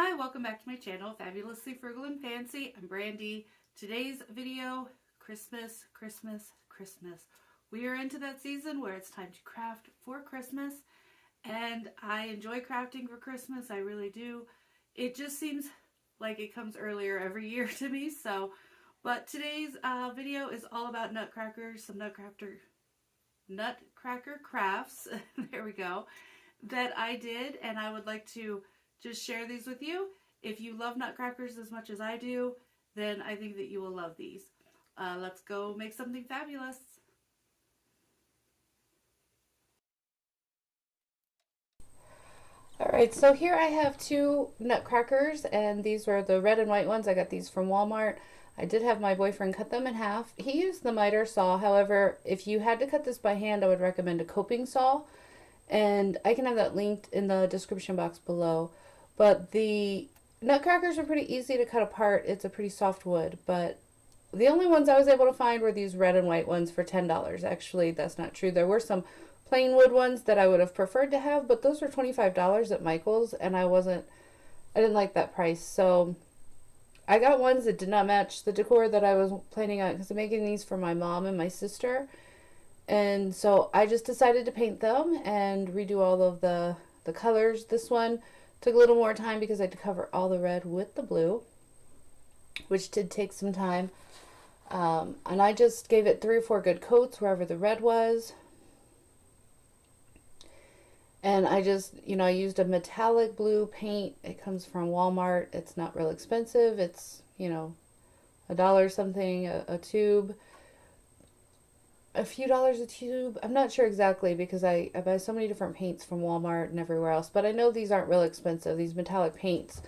Hi, welcome back to my channel, Fabulously Frugal and Fancy. I'm Brandy. Today's video, Christmas, Christmas, Christmas. We are into that season where it's time to craft for Christmas, and I enjoy crafting for Christmas. I really do. It just seems like it comes earlier every year to me, but today's video is all about nutcrackers, some nutcracker crafts, there we go, that I did, and I would like to just share these with you. If you love nutcrackers as much as I do, then I think that you will love these. Let's go make something fabulous. Alright, so here I have two nutcrackers, and these were the red and white ones. I got these from Walmart. I did have my boyfriend cut them in half. He used the miter saw. However, if you had to cut this by hand, I would recommend a coping saw. And I can have that linked in the description box below. But the nutcrackers are pretty easy to cut apart. It's a pretty soft wood, but the only ones I was able to find were these red and white ones for $10. Actually, that's not true. There were some plain wood ones that I would have preferred to have, but those were $25 at Michael's, and I didn't like that price. So I got ones that did not match the decor that I was planning on, because I'm making these for my mom and my sister. And so I just decided to paint them and redo all of the colors. This one took a little more time because I had to cover all the red with the blue, which did take some time. And I just gave it 3 or 4 good coats wherever the red was. And I just, I used a metallic blue paint. It comes from Walmart. It's not real expensive. It's, $1 something a tube. A few dollars a tube. I'm not sure exactly because I buy so many different paints from Walmart and everywhere else. But I know these aren't real expensive. These metallic paints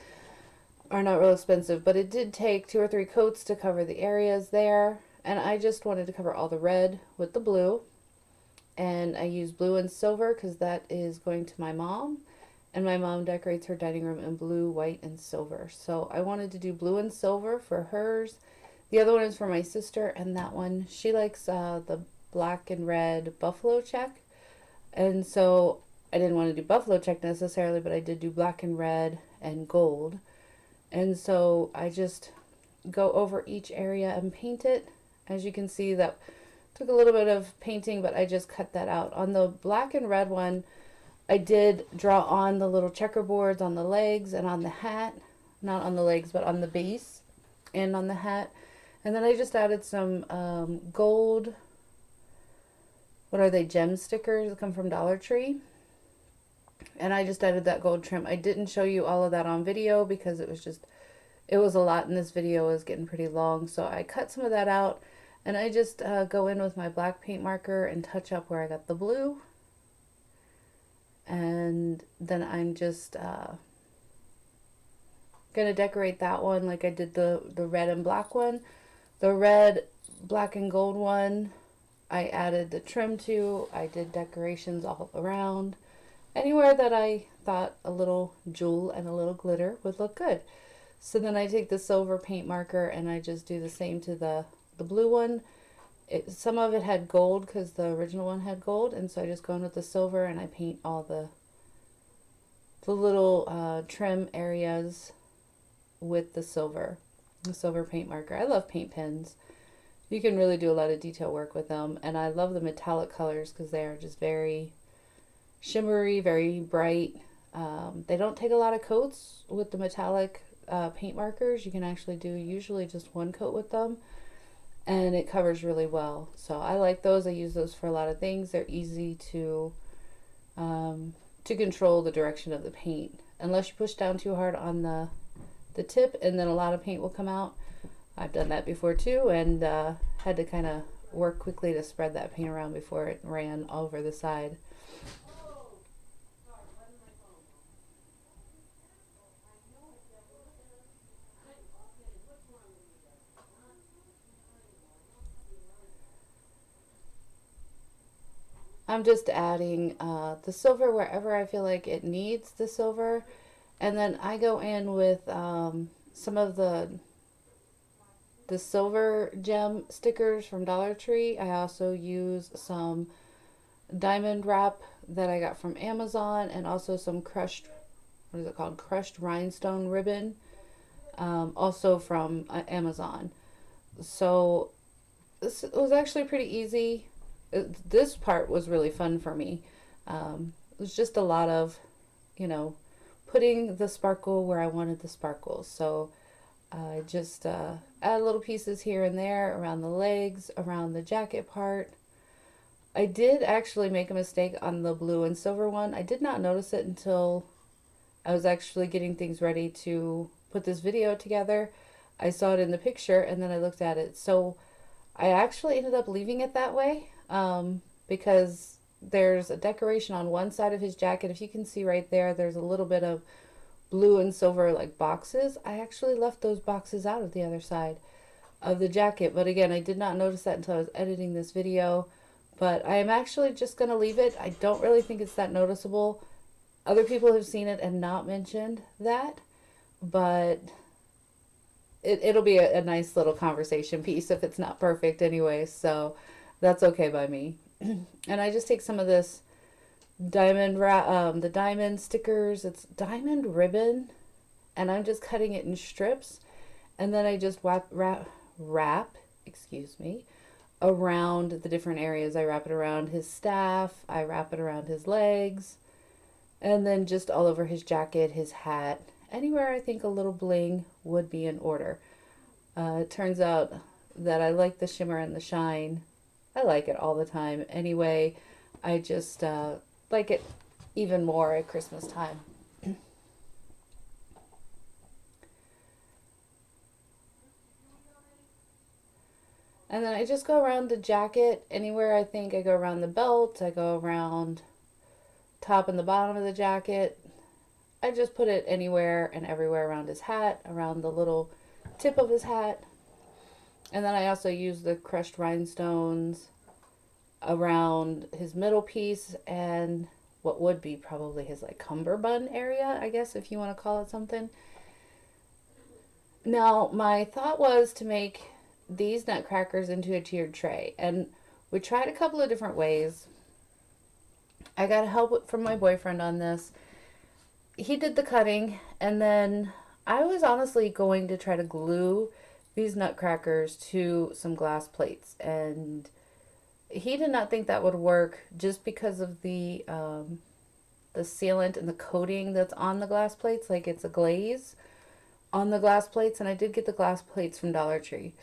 are not real expensive. But it did take 2 or 3 coats to cover the areas there. And I just wanted to cover all the red with the blue. And I use blue and silver because that is going to my mom. And my mom decorates her dining room in blue, white, and silver. So I wanted to do blue and silver for hers. The other one is for my sister, and that one, she likes the black and red buffalo check. And so I didn't want to do buffalo check necessarily, but I did do black and red and gold. And so I just go over each area and paint it. As you can see, that took a little bit of painting, but I just cut that out. On the black and red one, I did draw on the little checkerboards on the legs and on the hat. Not on the legs, but on the base and on the hat. And then I just added some gold, what are they, gem stickers that come from Dollar Tree. And I just added that gold trim. I didn't show you all of that on video because it was a lot, and this video is getting pretty long. So I cut some of that out, and I just go in with my black paint marker and touch up where I got the blue. And then I'm just gonna decorate that one like I did the red and black one. The red, black, and gold one, I added the trim to. I did decorations all around. Anywhere that I thought a little jewel and a little glitter would look good. So then I take the silver paint marker and I just do the same to the blue one. Some of it had gold because the original one had gold, and so I just go in with the silver and I paint all the little trim areas with the silver paint marker. I love paint pens. You can really do a lot of detail work with them, and I love the metallic colors because they are just very shimmery, very bright. They don't take a lot of coats with the metallic paint markers. You can actually do usually just 1 coat with them, and it covers really well. So I like those. I use those for a lot of things. They're easy to control the direction of the paint, unless you push down too hard on the tip, and then a lot of paint will come out. I've done that before too, and had to kind of work quickly to spread that paint around before it ran all over the side. I'm just adding the silver wherever I feel like it needs the silver. And then I go in with some of the silver gem stickers from Dollar Tree. I also use some diamond wrap that I got from Amazon, and also some crushed what is it called? Crushed rhinestone ribbon, also from Amazon. So this was actually pretty easy. This part was really fun for me. It was just a lot of, you know, putting the sparkle where I wanted the sparkles. So I just add little pieces here and there around the legs, around the jacket part. I did actually make a mistake on the blue and silver one. I did not notice it until I was actually getting things ready to put this video together. I saw it in the picture and then I looked at it. So I actually ended up leaving it that way, because there's a decoration on one side of his jacket. If you can see right there, there's a little bit of blue and silver like boxes. I actually left those boxes out of the other side of the jacket. But again, I did not notice that until I was editing this video. But I am actually just going to leave it. I don't really think it's that noticeable. Other people have seen it and not mentioned that. But it'll be a nice little conversation piece if it's not perfect anyway. So that's okay by me. And I just take some of this the diamond stickers. It's diamond ribbon, and I'm just cutting it in strips, and then I just wrap, excuse me, around the different areas. I wrap it around his staff, I wrap it around his legs, and then just all over his jacket, his hat, anywhere I think a little bling would be in order. It turns out that I like the shimmer and the shine. I like it all the time anyway. I just like it even more at Christmas time. And then I just go around the jacket anywhere I think. I go around the belt, I go around top and the bottom of the jacket. I just put it anywhere and everywhere around his hat, around the little tip of his hat. And then I also use the crushed rhinestones around his middle piece and what would be probably his like cummerbund area, I guess, if you want to call it something. Now, my thought was to make these nutcrackers into a tiered tray, and we tried a couple of different ways. I got help from my boyfriend on this. He did the cutting, and then I was honestly going to try to glue these nutcrackers to some glass plates, and he did not think that would work just because of the sealant and the coating that's on the glass plates. Like, it's a glaze on the glass plates, and I did get the glass plates from Dollar Tree.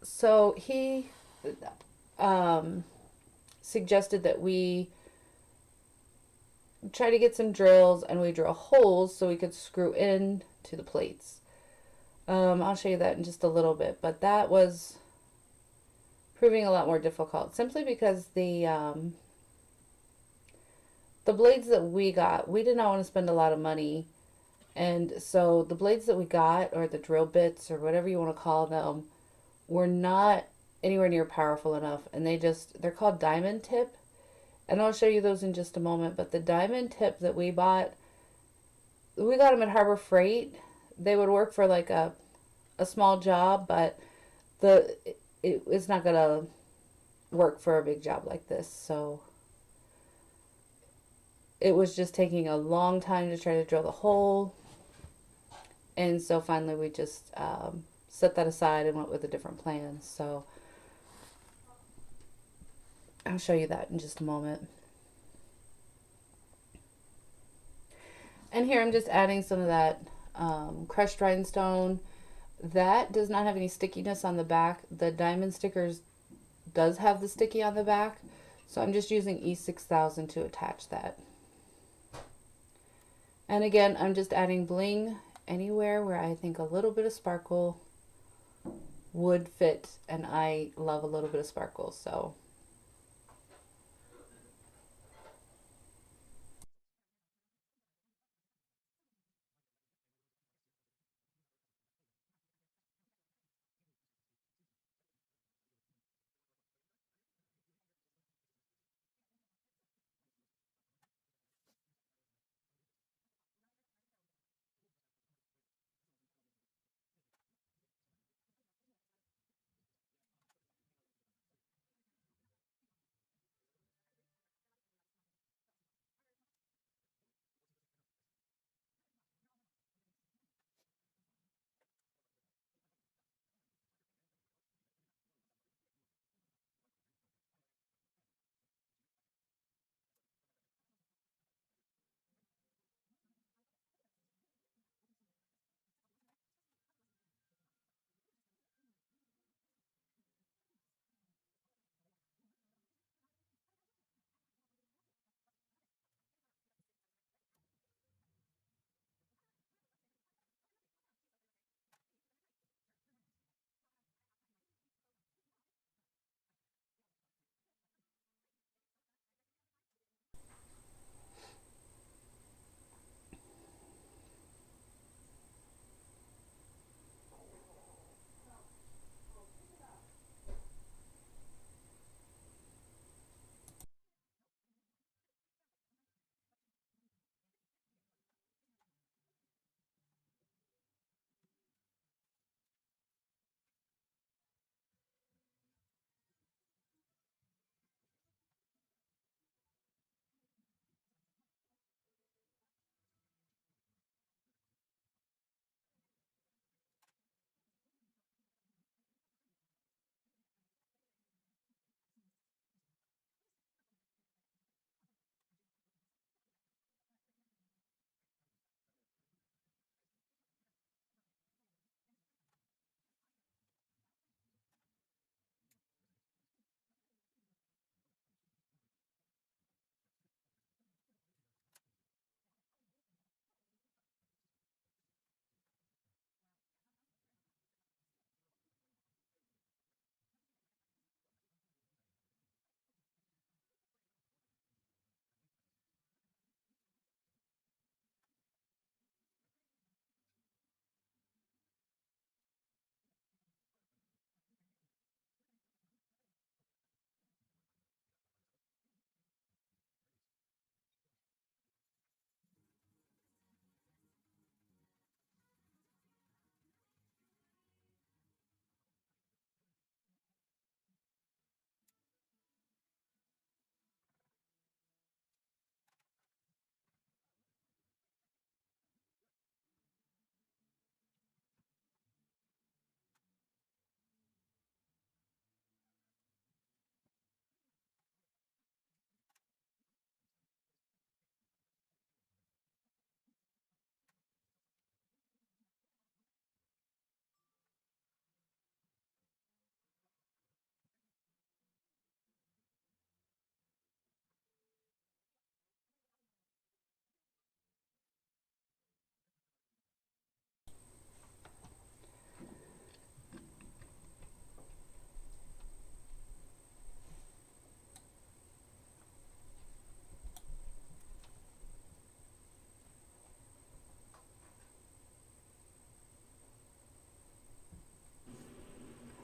So he suggested that we try to get some drills and we drill holes so we could screw in to the plates. I'll show you that in just a little bit, but that was proving a lot more difficult simply because the blades that we got, we did not want to spend a lot of money, and so the blades that we got, or the drill bits or whatever you want to call them, were not anywhere near powerful enough, and they're called diamond tip, and I'll show you those in just a moment. But the diamond tip that we got, we got them at Harbor Freight. They would work for like a small job, but it's not gonna work for a big job like this. So it was just taking a long time to try to drill the hole, and so finally we just set that aside and went with a different plan. So I'll show you that in just a moment. And here I'm just adding some of that crushed rhinestone. That does not have any stickiness on the back. The diamond stickers does have the sticky on the back, so I'm just using E6000 to attach that. And again, I'm just adding bling anywhere where I think a little bit of sparkle would fit, and I love a little bit of sparkle, so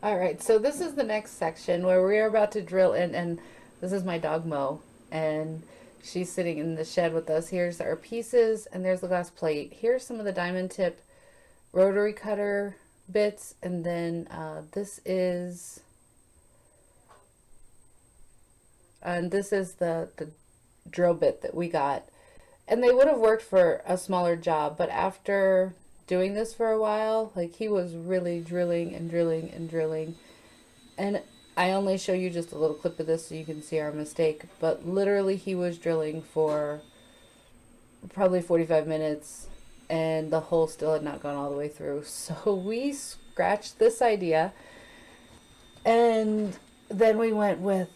All right, so this is the next section where we are about to drill in, and this is my dog Mo, and she's sitting in the shed with us. Here's our pieces, and there's the glass plate. Here's some of the diamond tip rotary cutter bits, and then this is the drill bit that we got. And they would have worked for a smaller job, but after doing this for a while, like he was really drilling and drilling and drilling. And I only show you just a little clip of this so you can see our mistake, but literally he was drilling for probably 45 minutes and the hole still had not gone all the way through. So we scratched this idea and then we went with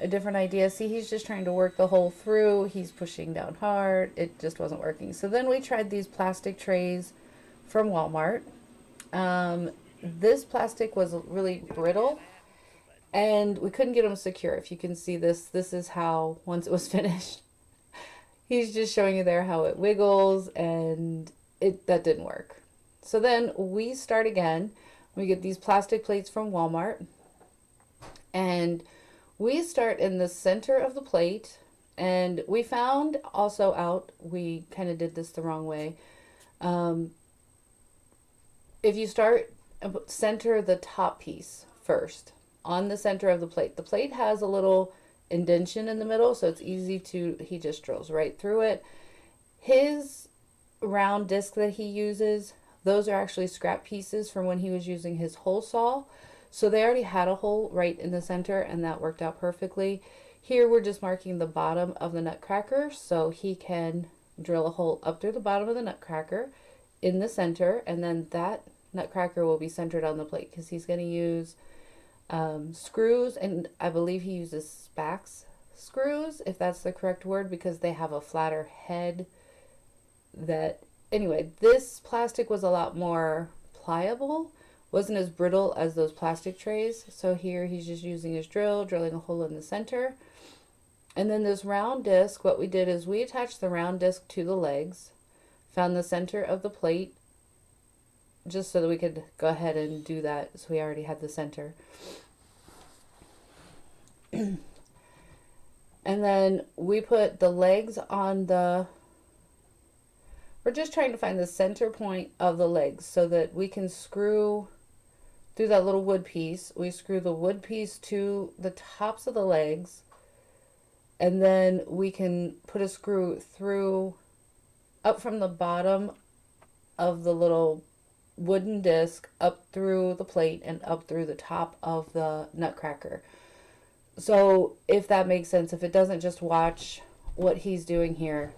a different idea. See, he's just trying to work the hole through. He's pushing down hard. It just wasn't working. So then we tried these plastic trays from Walmart. This plastic was really brittle and we couldn't get them secure. If you can see this, this is how, once it was finished, he's just showing you there how it wiggles, and that didn't work. So then we start again. We get these plastic plates from Walmart and we start in the center of the plate, and we found also out, we kind of did this the wrong way. If you start, center the top piece first on the center of the plate has a little indentation in the middle, so it's easy to, he just drills right through it. His round disc that he uses, those are actually scrap pieces from when he was using his hole saw. So they already had a hole right in the center and that worked out perfectly. Here we're just marking the bottom of the Nutcracker so he can drill a hole up through the bottom of the Nutcracker in the center, and then that Nutcracker will be centered on the plate because he's going to use screws, and I believe he uses Spax screws, if that's the correct word, because they have a flatter head. That, anyway, this plastic was a lot more pliable, wasn't as brittle as those plastic trays. So here he's just using his drill, drilling a hole in the center. And then this round disc, what we did is we attached the round disc to the legs, found the center of the plate, just so that we could go ahead and do that. So we already had the center. And then we put the legs on we're just trying to find the center point of the legs so that we can screw through that little wood piece. We screw the wood piece to the tops of the legs, and then we can put a screw through up from the bottom of the little wooden disc up through the plate and up through the top of the Nutcracker. So if that makes sense, if it doesn't, just watch what he's doing here.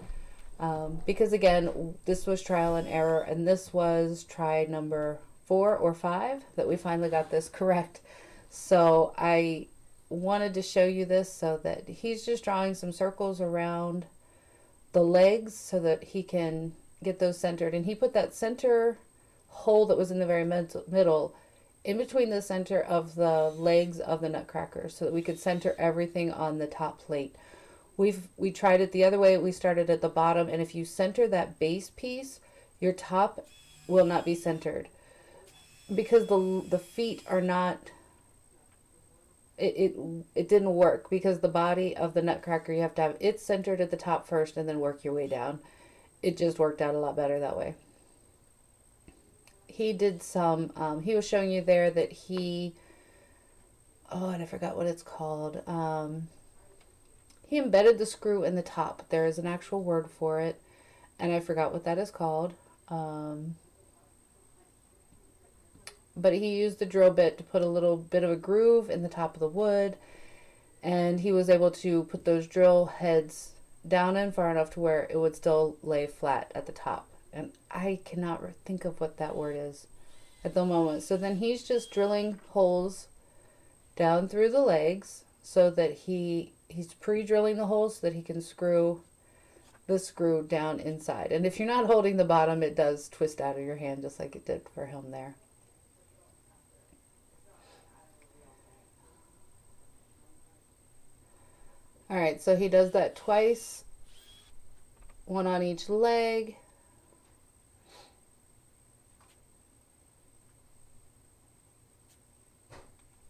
Because again, this was trial and error, and this was try number 4 or 5 that we finally got this correct. So I wanted to show you this so that he's just drawing some circles around the legs so that he can get those centered. And he put that center hole that was in the very middle in between the center of the legs of the Nutcracker so that we could center everything on the top plate. We tried it the other way. We started at the bottom, and if you center that base piece, your top will not be centered because the feet are not, it didn't work because the body of the Nutcracker, you have to have it centered at the top first and then work your way down. It just worked out a lot better that way. He did some, he was showing you there that he, oh, and I forgot what it's called. He embedded the screw in the top. There is an actual word for it, and I forgot what that is called. But he used the drill bit to put a little bit of a groove in the top of the wood, and he was able to put those drill heads down in far enough to where it would still lay flat at the top. And I cannot think of what that word is at the moment. So then he's just drilling holes down through the legs so that he's pre-drilling the holes so that he can screw the screw down inside. And if you're not holding the bottom, it does twist out of your hand just like it did for him there. All right, so he does that twice, one on each leg.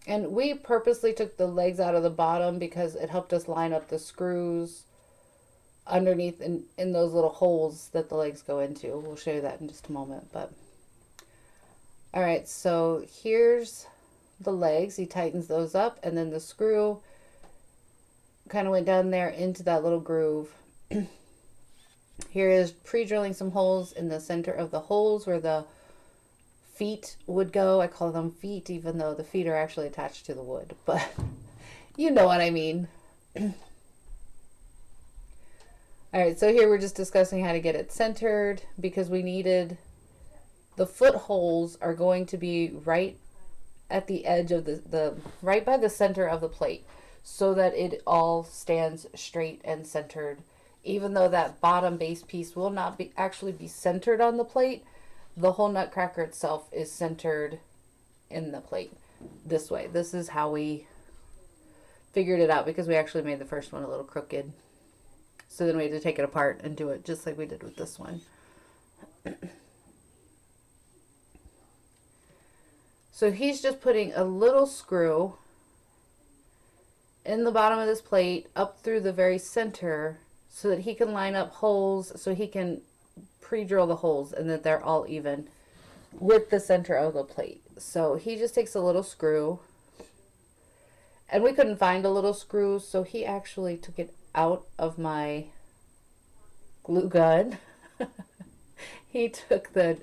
And we purposely took the legs out of the bottom because it helped us line up the screws underneath in those little holes that the legs go into. We'll show you that in just a moment. But all right, so here's the legs. He tightens those up, and then the screw kind of went down there into that little groove. Here is pre-drilling some holes in the center of the holes where the feet would go. I call them feet even though the feet are actually attached to the wood, but you know what I mean. All right, so here we're just discussing how to get it centered because we needed the foot holes are going to be right at the edge of the right by the center of the plate so that it all stands straight and centered. Even though that bottom base piece will not be actually be centered on the plate, the whole Nutcracker itself is centered in the plate this way. This is how we figured it out because we actually made the first one a little crooked. So then we had to take it apart and do it just like we did with this one. So he's just putting a little screw in the bottom of this plate up through the very center so that he can line up holes so he can pre-drill the holes and that they're all even with the center of the plate. So he just takes a little screw, and we couldn't find a little screw, so he actually took it out of my glue gun. He took the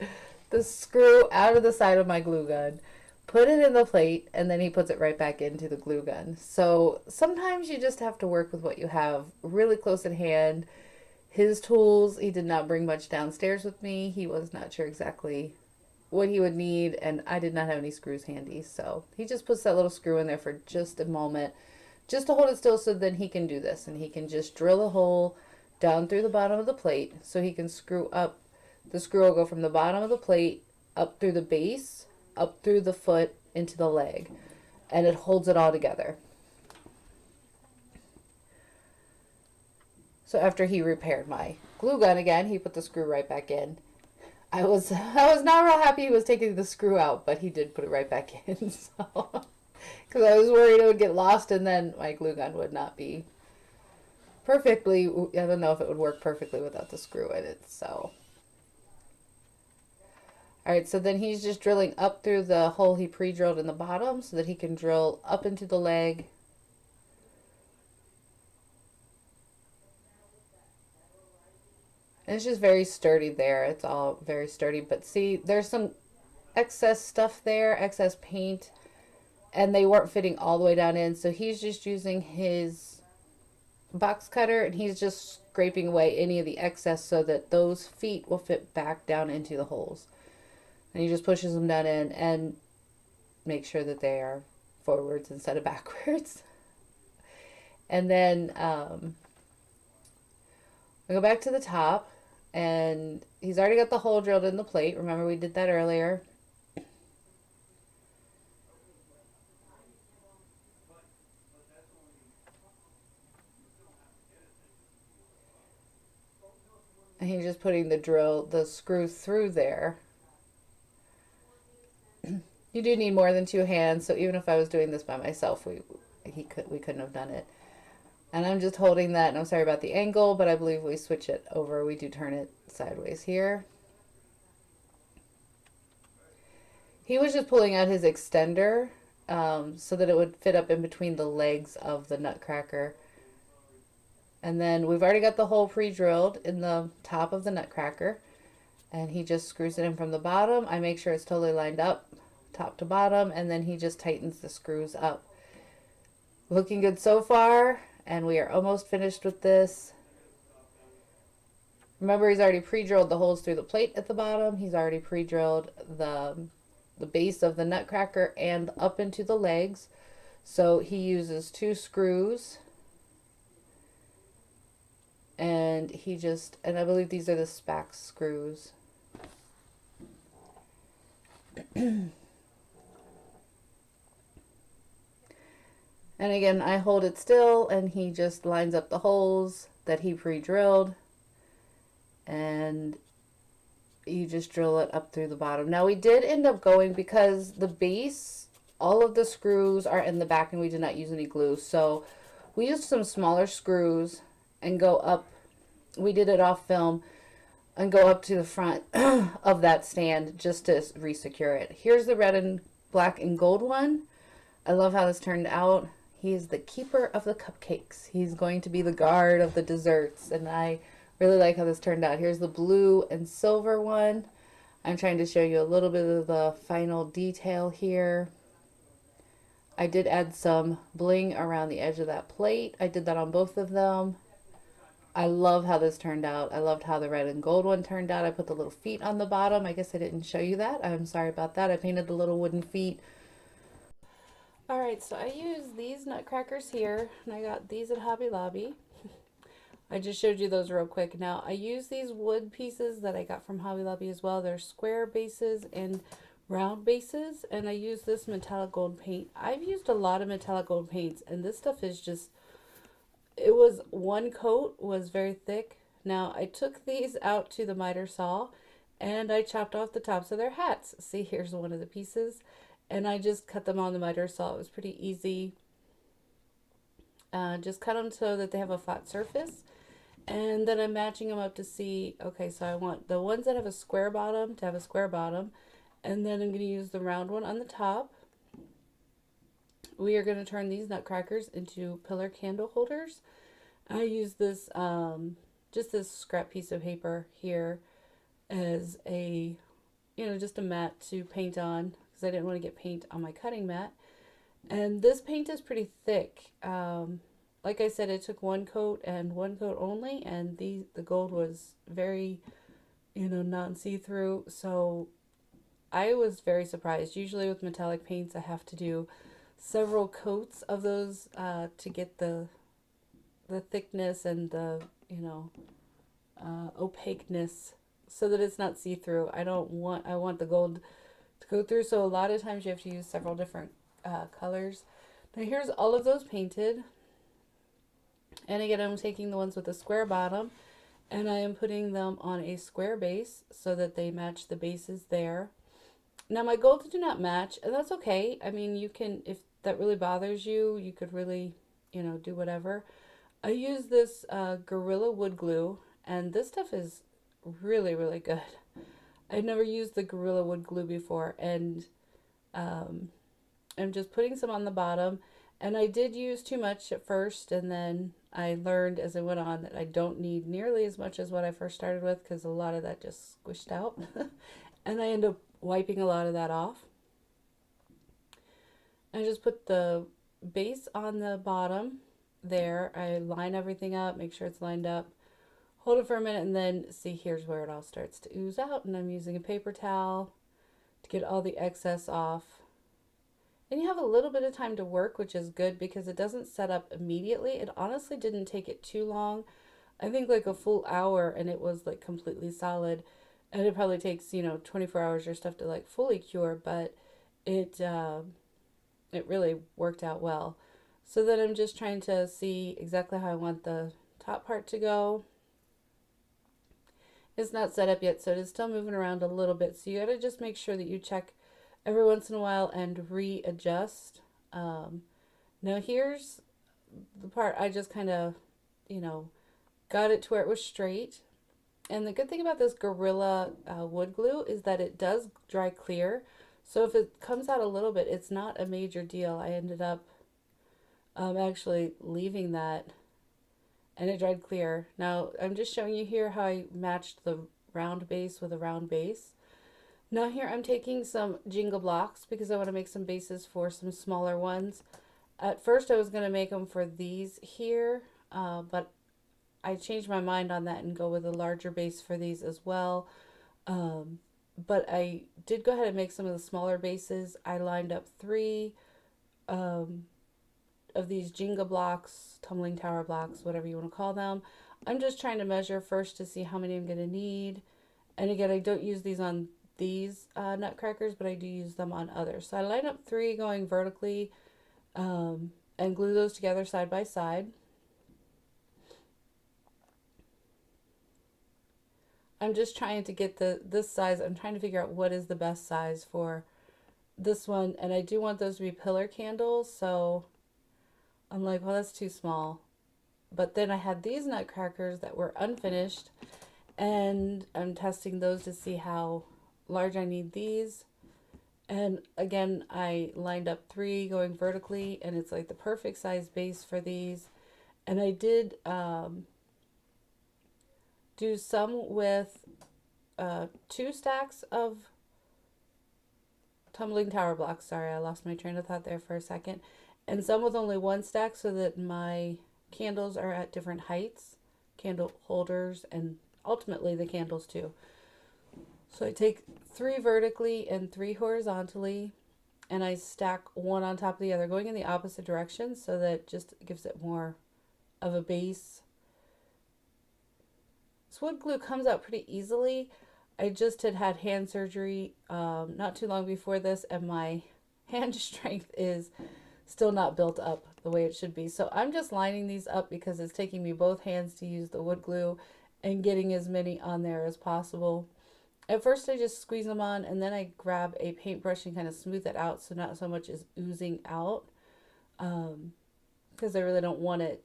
screw out of the side of my glue gun, put it in the plate, and then he puts it right back into the glue gun. So sometimes you just have to work with what you have really close at hand. His tools, he did not bring much downstairs with me. He was not sure exactly what he would need, and I did not have any screws handy. So he just puts that little screw in there for just a moment, just to hold it still so then he can do this. And he can just drill a hole down through the bottom of the plate so he can screw up. The screw will go from the bottom of the plate up through the base, up through the foot, into the leg. And it holds it all together. So after he repaired my glue gun again, he put the screw right back in. I was not real happy he was taking the screw out, but he did put it right back in. So, because I was worried it would get lost and then my glue gun would not be perfectly. I don't know if it would work perfectly without the screw in it. So, all right. So then he's just drilling up through the hole he pre-drilled in the bottom so that he can drill up into the leg. And it's just very sturdy there. It's all very sturdy. But see, there's some excess stuff there, excess paint, and they weren't fitting all the way down in. So he's just using his box cutter and he's just scraping away any of the excess so that those feet will fit back down into the holes. And he just pushes them down in and makes sure that they are forwards instead of backwards. And then we go back to the top, and he's already got the hole drilled in the plate. Remember, we did that earlier. And he's just putting the screw through there. You do need more than two hands, so even if I was doing this by myself, we couldn't have done it. And I'm just holding that, and I'm sorry about the angle, but I believe we switch it over. We do turn it sideways here. He was just pulling out his extender so that it would fit up in between the legs of the Nutcracker. And then we've already got the hole pre-drilled in the top of the Nutcracker. And he just screws it in from the bottom. I make sure it's totally lined up, top to bottom, and then he just tightens the screws up. Looking good so far. And we are almost finished with this. Remember, he's already pre-drilled the holes through the plate at the bottom. He's already pre-drilled the base of the Nutcracker and up into the legs. So he uses two screws. And and I believe these are the Spax screws. And again, I hold it still and he just lines up the holes that he pre-drilled. And you just drill it up through the bottom. Now we did end up going, because the base all of the screws are in the back and we did not use any glue. So we used some smaller screws and go up. We did it off film and go up to the front of that stand just to re-secure it. Here's the red and black and gold one. I love how this turned out. He is the keeper of the cupcakes. He's going to be the guard of the desserts, and I really like how this turned out. Here's the blue and silver one. I'm trying to show you a little bit of the final detail here. I did add some bling around the edge of that plate. I did that on both of them. I love how this turned out. I loved how the red and gold one turned out. I put the little feet on the bottom. I guess I didn't show you that. I'm sorry about that. I painted the little wooden feet. Alright, so I used these Nutcrackers here, and I got these at Hobby Lobby. I just showed you those real quick. Now, I use these wood pieces that I got from Hobby Lobby as well. They're square bases and round bases, and I use this metallic gold paint. I've used a lot of metallic gold paints, and this stuff is just, it was one coat, was very thick. Now, I took these out to the miter saw, and I chopped off the tops of their hats. See, here's one of the pieces. And I just cut them on the miter saw. It was pretty easy. Just cut them so that they have a flat surface. And then I'm matching them up to see, okay, so I want the ones that have a square bottom to have a square bottom. And then I'm going to use the round one on the top. We are going to turn these Nutcrackers into pillar candle holders. I use this, just this scrap piece of paper here as a, just a mat to paint on. I didn't want to get paint on my cutting mat. And this paint is pretty thick. Like I said, it took one coat and one coat only, and the gold was very, non-see-through. So I was very surprised. Usually with metallic paints, I have to do several coats of those to get the thickness and the, opaqueness so that it's not see-through. I want the gold to go through, so a lot of times you have to use several different colors. Now here's all of those painted, and again I'm taking the ones with a square bottom and I am putting them on a square base so that they match the bases there. Now my golds do not match, and that's okay. I mean, you can, if that really bothers you, you could really, do whatever. I use this Gorilla wood glue, and this stuff is really, really good. I've never used the Gorilla wood glue before, and I'm just putting some on the bottom. And I did use too much at first, and then I learned as I went on that I don't need nearly as much as what I first started with, because a lot of that just squished out. And I end up wiping a lot of that off. I just put the base on the bottom there. I line everything up, make sure it's lined up. Hold it for a minute, and then see, here's where it all starts to ooze out, and I'm using a paper towel to get all the excess off. And you have a little bit of time to work, which is good because it doesn't set up immediately. It honestly didn't take it too long. I think like a full hour, and it was like completely solid. And it probably takes, 24 hours or stuff to like fully cure, but it really worked out well. So then I'm just trying to see exactly how I want the top part to go. It's not set up yet, so it is still moving around a little bit. So you got to just make sure that you check every once in a while and readjust. Now here's the part I just kind of, got it to where it was straight. And the good thing about this Gorilla wood glue is that it does dry clear. So if it comes out a little bit, it's not a major deal. I ended up actually leaving that, and it dried clear. Now I'm just showing you here how I matched the round base with a round base. Now here I'm taking some Jenga blocks because I want to make some bases for some smaller ones. At first I was going to make them for these here, but I changed my mind on that and go with a larger base for these as well. But I did go ahead and make some of the smaller bases. I lined up 3 of these Jenga blocks, tumbling tower blocks, whatever you want to call them. I'm just trying to measure first to see how many I'm going to need. And again, I don't use these on these Nutcrackers, but I do use them on others. So I line up 3 going vertically and glue those together side by side. I'm just trying to get this size. I'm trying to figure out what is the best size for this one, and I do want those to be pillar candles, so I'm like, well, that's too small. But then I had these nutcrackers that were unfinished, and I'm testing those to see how large I need these. And again, I lined up 3 going vertically, and it's like the perfect size base for these. And I did do some with 2 stacks of tumbling tower blocks. Sorry, I lost my train of thought there for a second. And some with only 1 stack, so that my candles are at different heights, candle holders, and ultimately the candles too. So I take 3 vertically and 3 horizontally, and I stack one on top of the other, going in the opposite direction, so that just gives it more of a base. This wood glue comes out pretty easily. I just had hand surgery not too long before this, and my hand strength is still not built up the way it should be. So I'm just lining these up because it's taking me both hands to use the wood glue and getting as many on there as possible. At first I just squeeze them on, and then I grab a paintbrush and kind of smooth it out so not so much is oozing out, because I really don't want it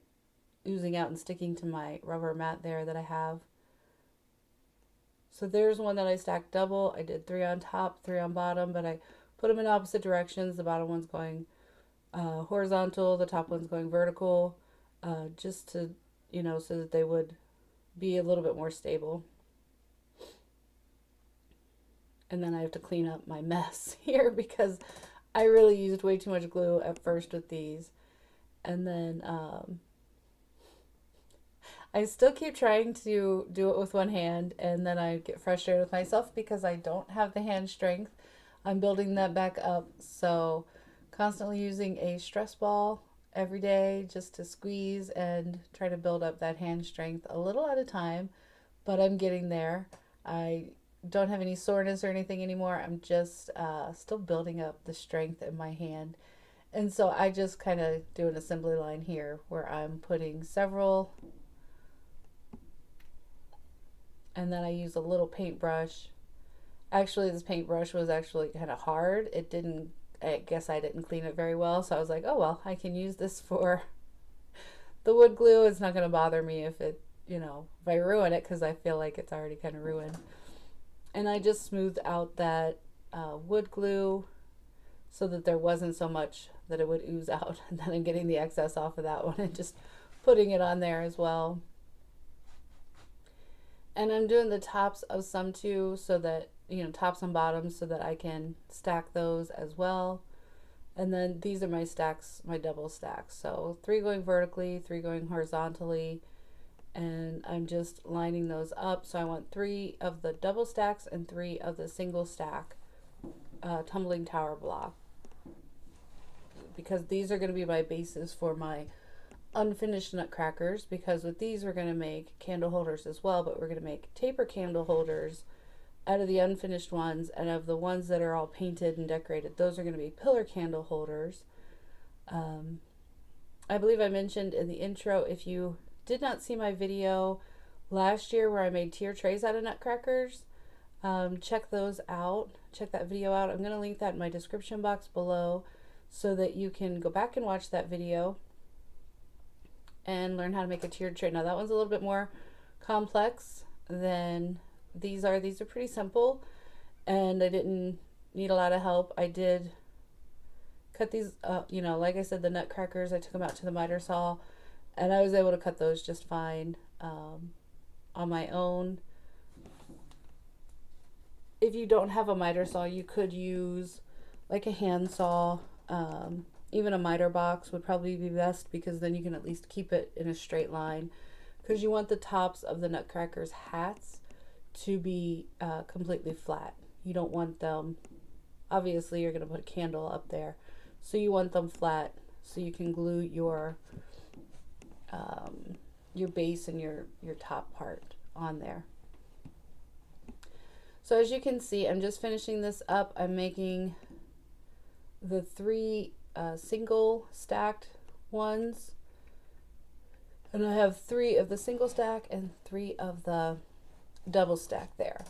oozing out and sticking to my rubber mat there that I have. So there's one that I stacked double. I did 3 on top, 3 on bottom, but I put them in opposite directions. The bottom one's going horizontal, the top one's going vertical, just to, so that they would be a little bit more stable. And then I have to clean up my mess here because I really used way too much glue at first with these. And then I still keep trying to do it with one hand, and then I get frustrated with myself because I don't have the hand strength. I'm building that back up, so constantly using a stress ball every day just to squeeze and try to build up that hand strength a little at a time, but I'm getting there. I don't have any soreness or anything anymore. I'm just still building up the strength in my hand. And so I just kind of do an assembly line here where I'm putting several, and then I use a little paintbrush. Actually, this paintbrush was actually kind of hard. I guess I didn't clean it very well, so I was like, oh well, I can use this for the wood glue. It's not going to bother me if if I ruin it, because I feel like it's already kind of ruined. And I just smoothed out that wood glue so that there wasn't so much that it would ooze out. And then I'm getting the excess off of that one and just putting it on there as well. And I'm doing the tops of some too, so that, tops and bottoms, so that I can stack those as well. And then these are my stacks, my double stacks. So 3 going vertically, 3 going horizontally, and I'm just lining those up. So I want 3 of the double stacks and 3 of the single stack tumbling tower block, because these are going to be my bases for my unfinished nutcrackers, because with these we're going to make candle holders as well, but we're going to make taper candle holders out of the unfinished ones, and of the ones that are all painted and decorated, those are going to be pillar candle holders. I believe I mentioned in the intro, if you did not see my video last year where I made tier trays out of nutcrackers, check those out. Check that video out. I'm going to link that in my description box below so that you can go back and watch that video and learn how to make a tiered tray. Now that one's a little bit more complex than these are. These are pretty simple, and I didn't need a lot of help. I did cut these, like I said, the nutcrackers, I took them out to the miter saw, and I was able to cut those just fine on my own. If you don't have a miter saw, you could use like a hand saw. Even a miter box would probably be best, because then you can at least keep it in a straight line, because you want the tops of the nutcrackers hats to be completely flat. You don't want them, obviously you're going to put a candle up there, so you want them flat so you can glue your base and your top part on there. So as you can see, I'm just finishing this up. I'm making the 3 single stacked ones, and I have 3 of the single stack and 3 of the double stack there.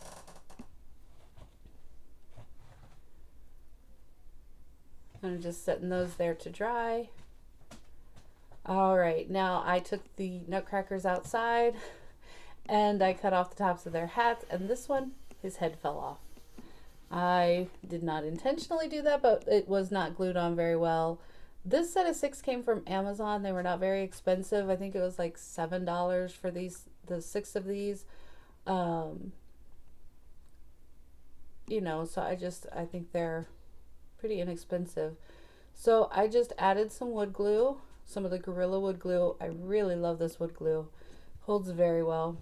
I'm just setting those there to dry. All right, now I took the Nutcrackers outside and I cut off the tops of their hats, and this one, his head fell off. I did not intentionally do that, but it was not glued on very well. This set of 6 came from Amazon. They were not very expensive. I think it was like $7 for the 6 of these. You know, so I think they're pretty inexpensive. So I just added some wood glue, some of the Gorilla wood glue. I really love this wood glue. Holds very well.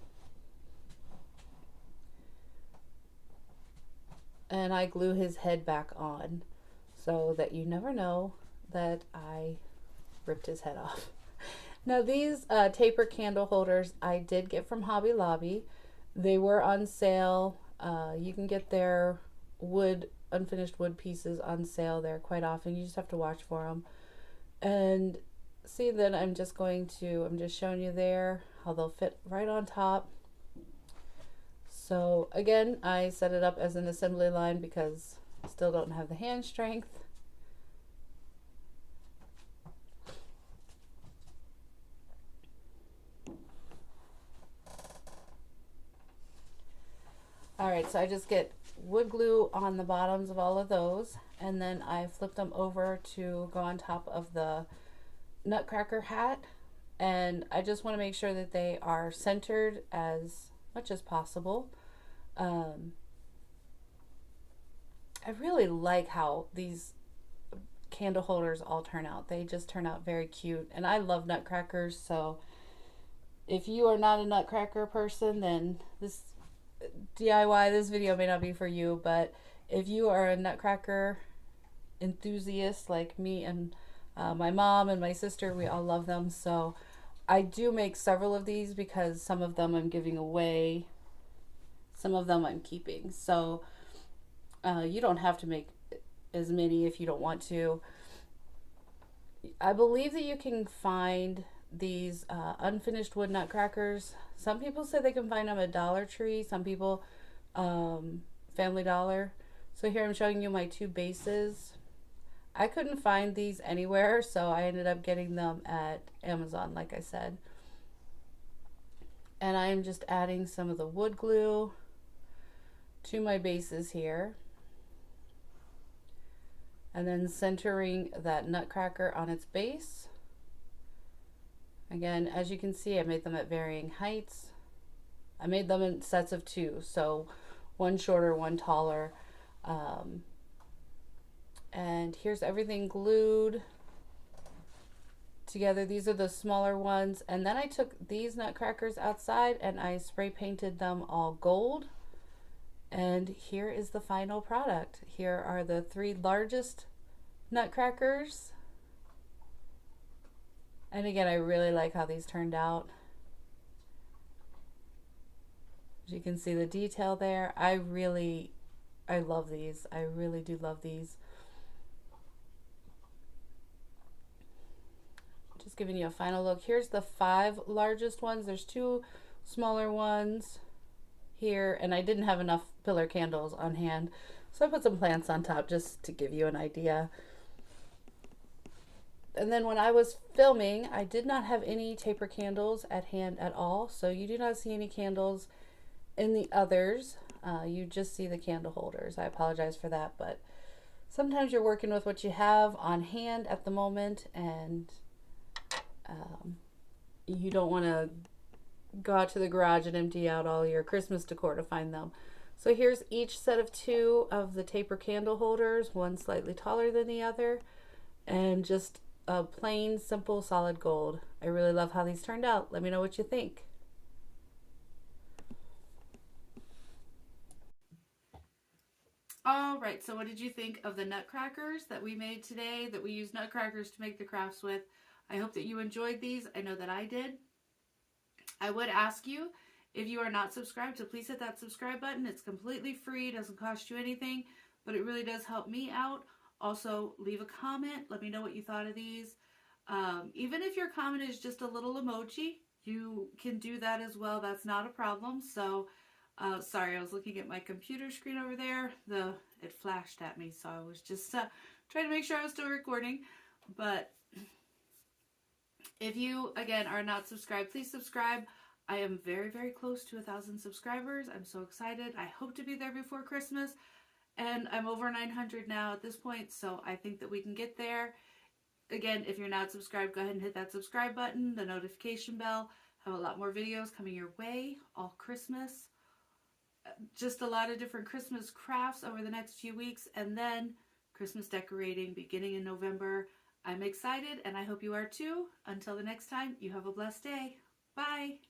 And I glue his head back on so that you never know that I ripped his head off. Now these taper candle holders I did get from Hobby Lobby. They were on sale. You can get their unfinished wood pieces on sale there quite often. You just have to watch for them. And see, then I'm just showing you there how they'll fit right on top. So again, I set it up as an assembly line because I still don't have the hand strength. All right, so I just get wood glue on the bottoms of all of those, and then I flip them over to go on top of the Nutcracker hat, and I just want to make sure that they are centered as much as possible. I really like how these candle holders all turn out. They just turn out very cute, and I love Nutcrackers, so if you are not a Nutcracker person, then this this video may not be for you, but if you are a Nutcracker enthusiast like me and my mom and my sister, we all love them. So I do make several of these because some of them I'm giving away, some of them I'm keeping. So you don't have to make as many if you don't want to. I believe that you can find these unfinished wood Nutcrackers. Some people say they can find them at Dollar Tree, some people Family Dollar. So here I'm showing you my 2 bases. I couldn't find these anywhere, so I ended up getting them at Amazon, like I said. And I am just adding some of the wood glue to my bases here, and then centering that Nutcracker on its base. Again, as you can see, I made them at varying heights. I made them in sets of 2, so one shorter, one taller. And here's everything glued together. These are the smaller ones. And then I took these Nutcrackers outside and I spray painted them all gold. And here is the final product. Here are the 3 largest Nutcrackers. And again, I really like how these turned out. As you can see the detail there. I love these. I really do love these. Just giving you a final look. Here's the 5 largest ones. There's 2 smaller ones here, and I didn't have enough pillar candles on hand, so I put some plants on top just to give you an idea. And then when I was filming, I did not have any taper candles at hand at all, so you do not see any candles in the others. You just see the candle holders. I apologize for that, but sometimes you're working with what you have on hand at the moment, and you don't want to go out to the garage and empty out all your Christmas decor to find them. So here's each set of 2 of the taper candle holders, one slightly taller than the other, and just a plain, simple, solid gold. I really love how these turned out. Let me know what you think. All right, so what did you think of the Nutcrackers that we made today, that we used Nutcrackers to make the crafts with? I hope that you enjoyed these. I know that I did. I would ask you, if you are not subscribed, to please hit that subscribe button. It's completely free. It doesn't cost you anything, but it really does help me out. Also, leave a comment. Let me know what you thought of these. Even if your comment is just a little emoji, you can do that as well. That's not a problem. So, sorry, I was looking at my computer screen over there. It flashed at me, so I was just trying to make sure I was still recording. But if you, again, are not subscribed, please subscribe. I am very, very close to 1,000 subscribers. I'm so excited. I hope to be there before Christmas. And I'm over 900 now at this point, so I think that we can get there. Again, if you're not subscribed, go ahead and hit that subscribe button, the notification bell. I have a lot more videos coming your way, all Christmas. Just a lot of different Christmas crafts over the next few weeks, and then Christmas decorating beginning in November. I'm excited, and I hope you are too. Until the next time, you have a blessed day. Bye.